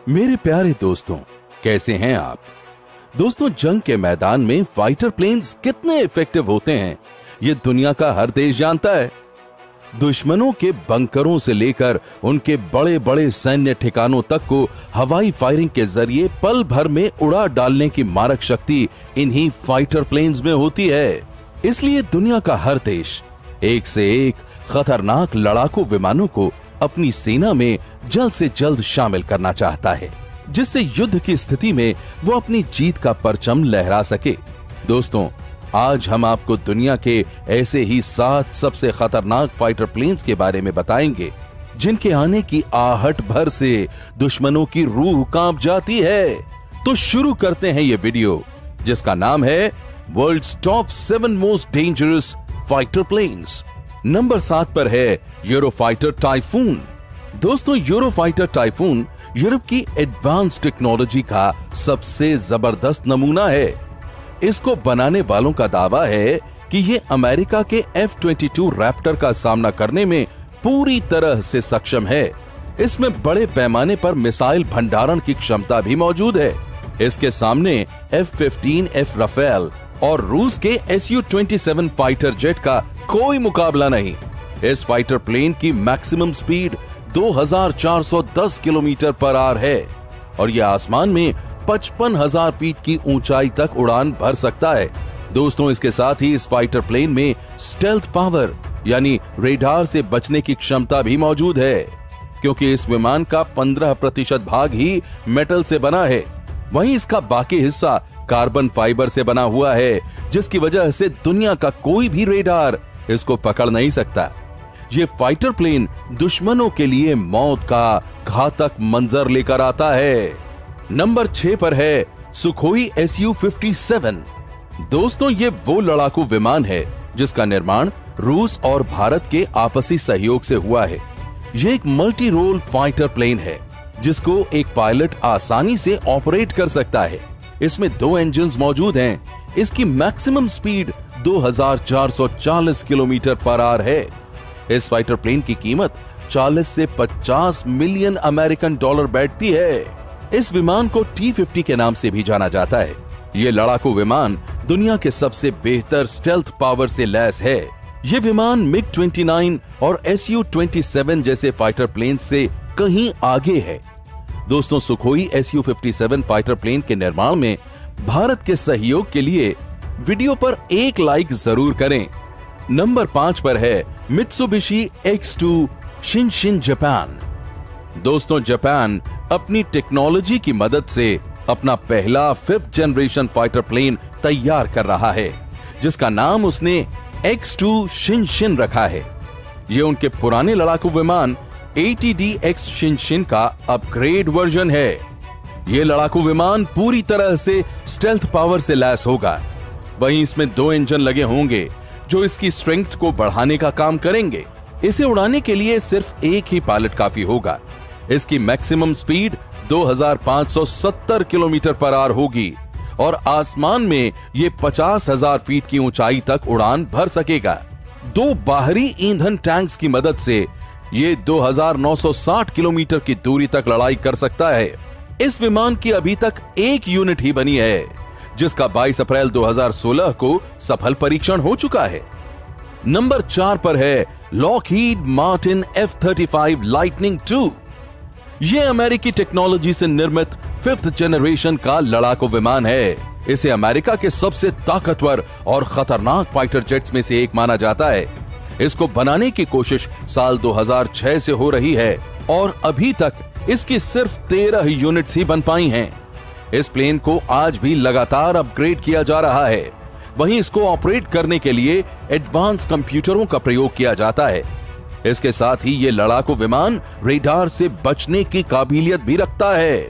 मेरे प्यारे दोस्तों, कैसे हैं आप? दोस्तों, जंग के मैदान में फाइटर प्लेन्स कितने इफेक्टिव होते हैं ये दुनिया का हर देश जानता है। दुश्मनों के बंकरों से लेकर उनके बड़े बड़े सैन्य ठिकानों तक को हवाई फायरिंग के जरिए पल भर में उड़ा डालने की मारक शक्ति इन्हीं फाइटर प्लेन्स में होती है। इसलिए दुनिया का हर देश एक से एक खतरनाक लड़ाकू विमानों को अपनी सेना में जल्द से जल्द शामिल करना चाहता है, जिससे युद्ध की स्थिति में वो अपनी जीत का परचम लहरा सके। दोस्तों, आज हम आपको दुनिया के ऐसे ही 7 सबसे खतरनाक फाइटर प्लेन्स के बारे में बताएंगे, जिनके आने की आहट भर से दुश्मनों की रूह कांप जाती है। तो शुरू करते हैं ये वीडियो, जिसका नाम है world's top 7 most dangerous fighter planes. Number 7 पर है यूरोफाइटर टाइफून। दोस्तों, यूरोफाइटर टाइफून यूरोप की एडवांस टेक्नोलॉजी का सबसे जबरदस्त नमूना है। इसको बनाने वालों का दावा है कि ये अमेरिका के F-22 रैप्टर का सामना करने में पूरी तरह से सक्षम है। इसमें बड़े पैमाने पर मिसाइल भंडारण की क्षमता भी मौजूद है। इसके सामने F-15F राफेल और रूस के Su-27 फाइटर जेट का कोई मुकाबला नहीं। इस फाइटर प्लेन की maximum speed 2410 kilometre per hour है और यह आसमान में 55,000 फीट की ऊंचाई तक उड़ान भर सकता है। दोस्तों, इसके साथ ही इस फाइटर प्लेन में स्टेल्थ पावर यानी रेडार से बचने की क्षमता भी मौजूद है, क्योंकि इस विमान का 15% भाग ही मेटल से बना है। वहीं इसका बाकी हिस्सा कार्बन फाइबर से बना हुआ है, जिसकी वजह से दुनिया का कोई भी रेडार इसको पकड़ नहीं सकता। ये फाइटर प्लेन दुश्मनों के लिए मौत का घातक मंजर लेकर आता है। नंबर 6 पर है सुखोई Su-57। दोस्तों, ये वो लड़ाकू विमान है जिसका निर्माण रूस और भारत के आपसी सहयोग से हुआ है। ये एक मल्टी रोल फाइटर प्लेन है जिसको एक पायलट आसानी से ऑपरेट कर सकता है। इसमें 2 इंजन्स मौजूद हैं। इसकी maximum speed 2440 kilometre per hour है। इस फाइटर प्लेन की कीमत 40 से 50 मिलियन अमेरिकन डॉलर बैठती है। इस विमान को T-50 के नाम से भी जाना जाता है। ये लड़ाकू विमान दुनिया के सबसे बेहतर स्टेल्थ पावर से लैस है। ये विमान MiG-29 और Su-27 जैसे फाइटर प्लेन से कहीं आगे है। दोस्तों, सुखोई Su-57 फाइटर प्लेन के निर्माण में भारत के सहयोग के लिए वीडियो पर 1 लाइक जरूर करें। नंबर 5 पर है मित्सुबिशी X2 शिनशिन जापान। दोस्तों, जापान अपनी टेक्नोलॉजी की मदद से अपना पहला 5th जनरेशन फाइटर प्लेन तैयार कर रहा है, जिसका नाम उसने X2 शिनशिन रखा है। यह उनके पुराने लड़ाकू विमान ATD-X शिनशिन का अपग्रेड वर्जन है। यह लड़ाकू विमान पूरी तरह से स्टेल्थ पावर से लैस होगा। वहीं इसमें 2 इंजन लगे होंगे जो इसकी स्ट्रेंथ को बढ़ाने का काम करेंगे। इसे उड़ाने के लिए सिर्फ एक ही पायलट काफी होगा। इसकी maximum speed 2570 kilometre per hour होगी और आसमान में ये 50,000 फीट की ऊंचाई तक उड़ान भर सकेगा। 2 बाहरी ईंधन टैंक्स की मदद से ये 2960 किलोमीटर की दूरी तक लड़ाई कर सकता है। इस विमान की अभी तक 1 यूनिट ही बनी है, जिसका 22 अप्रैल 2016 को सफल परीक्षण हो चुका है। नंबर 4 पर है Lockheed Martin F-35 lightning II। यह अमेरिकी टेक्नोलॉजी से निर्मित 5th जनरेशन का लड़ाकू विमान है। इसे अमेरिका के सबसे ताकतवर और खतरनाक फाइटर जेट्स में से एक माना जाता है। इसको बनाने की कोशिश साल 2006 से हो रही है और अभी तक इसकी सिर्फ 13 यूनिट्स ही बन पाई हैं। इस प्लेन को आज भी लगातार अपग्रेड किया जा रहा है। वहीं इसको ऑपरेट करने के लिए एडवांस कंप्यूटरों का प्रयोग किया जाता है। इसके साथ ही ये लड़ाकू विमान रेडार से बचने की काबिलियत भी रखता है।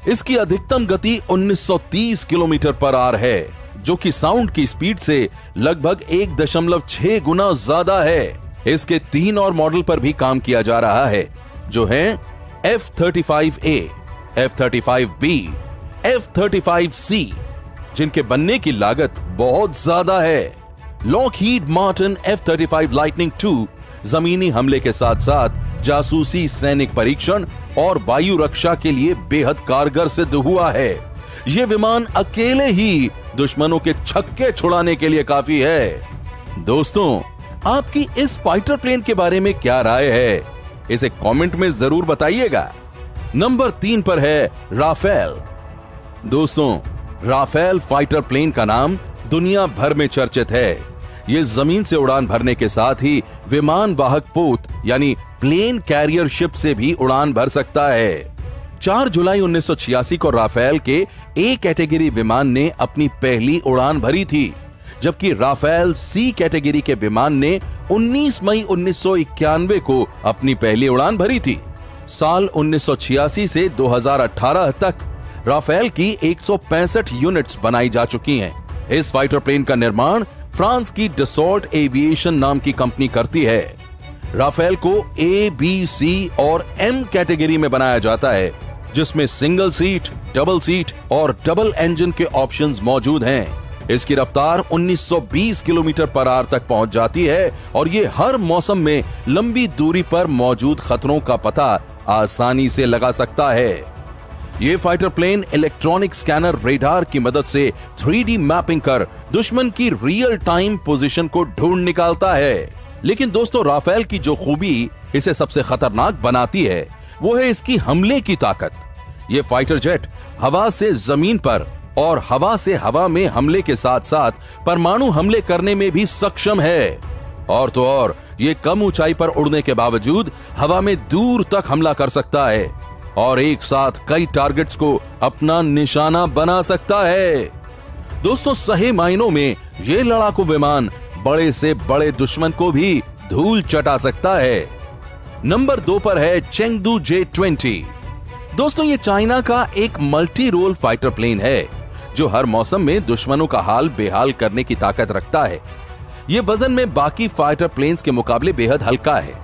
इसकी अधिकतम गति 1930 किलोमीटर पर आवर है, जो कि साउंड की स्पीड से लगभग 1.6 गुना ज्यादा है। इसके 3 और मॉडल पर भी काम किया जा रहा है, जो हैं F-35A, F-35B, F-35C, जिनके बनने की लागत बहुत ज्यादा है। Lockheed Martin F-35 lightning II जमीनी हमले के साथ साथ जासूसी, सैनिक परीक्षण और वायु रक्षा के लिए बेहद कारगर सिद्ध हुआ है। यह विमान अकेले ही दुश्मनों के छक्के छुड़ाने के लिए काफी है। दोस्तों, आपकी इस फाइटर प्लेन के बारे में क्या राय है, इसे कमेंट में जरूर बताइएगा। नंबर 3 पर है राफेल। दोस्तों, राफेल फाइटर प्लेन का नाम दुनिया भर में चर्चित है। यह जमीन से उड़ान भरने के साथ ही विमान वाहक पोत यानी प्लेन कैरियर शिप से भी उड़ान भर सकता है। 4 जुलाई 1986 को राफेल के ए कैटेगरी विमान ने अपनी पहली उड़ान भरी थी, जबकि राफेल सी कैटेगरी के विमान ने 19 मई 1991 को अपनी पहली उड़ान भरी थी। साल 1986 से 2018 तक राफेल की 165 यूनिट्स बनाई जा चुकी हैं। इस फाइटर प्लेन का निर्माण फ्रांस की डसॉल्ट एविएशन नाम की कंपनी करती है। राफेल को ए, बी, सी और एम कैटेगरी में बनाया जाता है, जिसमें सिंगल सीट, डबल सीट और डबल इंजन के ऑप्शंस मौजूद हैं। इसकी रफ्तार 1920 किलोमीटर पर आवर तक पहुंच जाती है और ये हर मौसम में लंबी दूरी पर मौजूद खतरों का पता आसानी से लगा सकता है। ये fighter plane electronic scanner radar की मदद से 3D मैपिंग कर दुश्मन की रियल टाइम पोजीशन को ढूंढ निकालता है। लेकिन दोस्तों, राफेल की जो खूबी इसे सबसे खतरनाक बनाती है वो है इसकी हमले की ताकत। ये फाइटर जेट हवा से जमीन पर और हवा से हवा में हमले के साथ साथ परमाणु हमले करने में भी सक्षम है। और तो और ये कम ऊंचाई पर उड़ने के बावजूद हवा में दूर तक हमला कर सकता है और एक साथ कई टारगेट्स को अपना निशाना बना सकता है। दोस्तों, सही मायनों में ये लड़ाकू विमान बड़े से बड़े दुश्मन को भी धूल चटा सकता है। नंबर 2 पर है चेंगडू J-20। दोस्तों, ये चाइना का एक मल्टी रोल फाइटर प्लेन है जो हर मौसम में दुश्मनों का हाल बेहाल करने की ताकत रखता है। यह वजन में बाकी फाइटर प्लेन्स के मुकाबले बेहद हल्का है।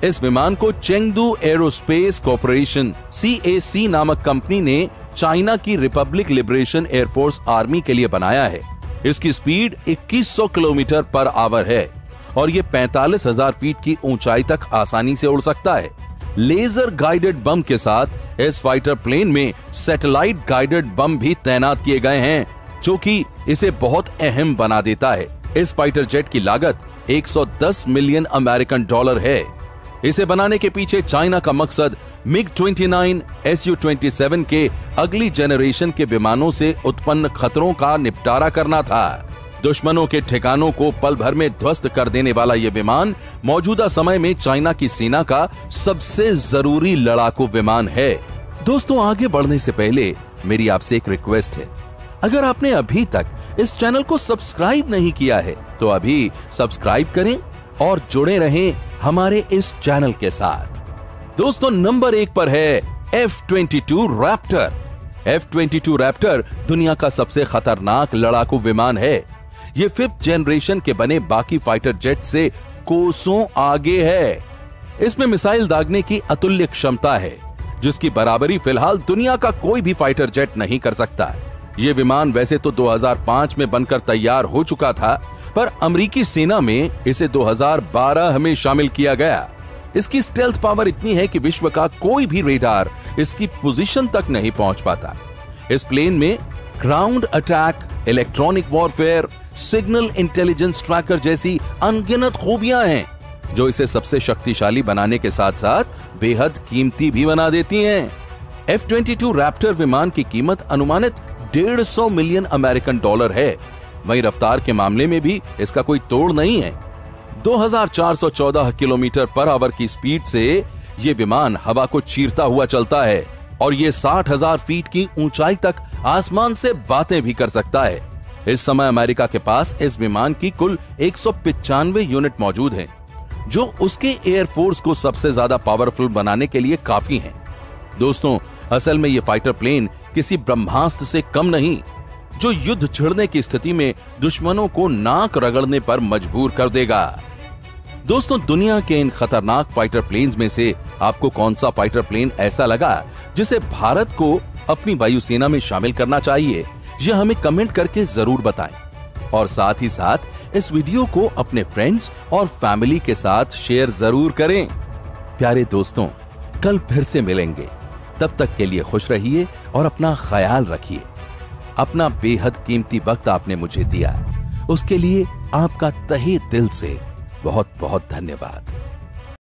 इस विमान को चेंगडू एरोस्पेस कॉर्पोरेशन CAC नामक कंपनी ने चाइना की रिपब्लिक लिबरेशन एयरफोर्स आर्मी के लिए बनाया है। इसकी स्पीड 2100 किलोमीटर पर आवर है और यह 45,000 फीट की ऊंचाई तक आसानी से उड़ सकता है। लेजर गाइडेड बम के साथ इस फाइटर प्लेन में सैटेलाइट गाइडेड बम भी तैनात किए गए हैं, जो कि इसे बहुत अहम बना देता है। इस फाइटर जेट की लागत 110 मिलियन अमेरिकन डॉलर है। इसे बनाने के पीछे चाइना का मकसद MiG-29, Su-27 के अगली जनरेशन के विमानों से उत्पन्न खतरों का निपटारा करना था। दुश्मनों के ठिकानों को पल भर में ध्वस्त कर देने वाला यह विमान मौजूदा समय में चाइना की सेना का सबसे जरूरी लड़ाकू विमान है। दोस्तों, आगे बढ़ने से पहले मेरी आपसे एक रिक्वेस्ट है। अगर आपने अभी तक इस चैनल को सब्सक्राइब नहीं किया है तो अभी सब्सक्राइब करें और जुड़े रहें हमारे इस चैनल के साथ। दोस्तों, नंबर 1 पर है F-22 रैप्टर। F-22 रैप्टर दुनिया का सबसे खतरनाक लड़ाकू विमान है। यह 5th जनरेशन के बने बाकी फाइटर जेट से कोसों आगे है। इसमें मिसाइल दागने की अतुल्य क्षमता है, जिसकी बराबरी फिलहाल दुनिया का कोई भी फाइटर जेट नहीं कर सकता। यह विमान वैसे तो 2005 में बनकर तैयार हो चुका था, पर अमेरिकी सेना में इसे 2012 में शामिल किया गया। इसकी स्टेल्थ पावर इतनी है कि विश्व का कोई भी रेडार इसकी पोजीशन तक नहीं पहुंच पाता। इस प्लेन में ground attack, electronic warfare, signal intelligence tracker जैसी अनगिनत खूबियां हैं, जो इसे सबसे शक्तिशाली बनाने के साथ साथ बेहद कीमती भी बना देती हैं। F-22 रैप्टर विमान की कीमत अनुमानित 150 मिलियन अमेरिकन डॉलर है। वहीं रफ्तार के मामले में भी इसका कोई तोड़ नहीं है। 2414 किलोमीटर पर आवर की स्पीड से यह विमान हवा को चीरता हुआ चलता है और यह 60,000 फीट की ऊंचाई तक आसमान से बातें भी कर सकता है। इस समय अमेरिका के पास इस विमान की कुल 195 यूनिट मौजूद हैं, जो उसके एयरफोर्स को सबसे ज्यादा पावरफुल बनाने के लिए काफी हैं। दोस्तों, असल में यह फाइटर प्लेन किसी ब्रह्मास्त्र से कम नहीं, जो युद्ध छिड़ने की स्थिति में दुश्मनों को नाक रगड़ने पर मजबूर कर देगा। दोस्तों, दुनिया के इन खतरनाक फाइटर प्लेन्स में से आपको कौन सा फाइटर प्लेन ऐसा लगा जिसे भारत को अपनी वायुसेना में शामिल करना चाहिए, यह हमें कमेंट करके जरूर बताएं। और साथ ही साथ इस वीडियो को अपने फ्रेंड्स और फैमिली के साथ शेयर जरूर करें। प्यारे दोस्तों, कल फिर से मिलेंगे तब तक के लिए खुश रहिए और अपना ख्याल रखिए। अपना बेहद कीमती वक्त आपने मुझे दिया, उसके लिए आपका तहे दिल से बहुत बहुत धन्यवाद।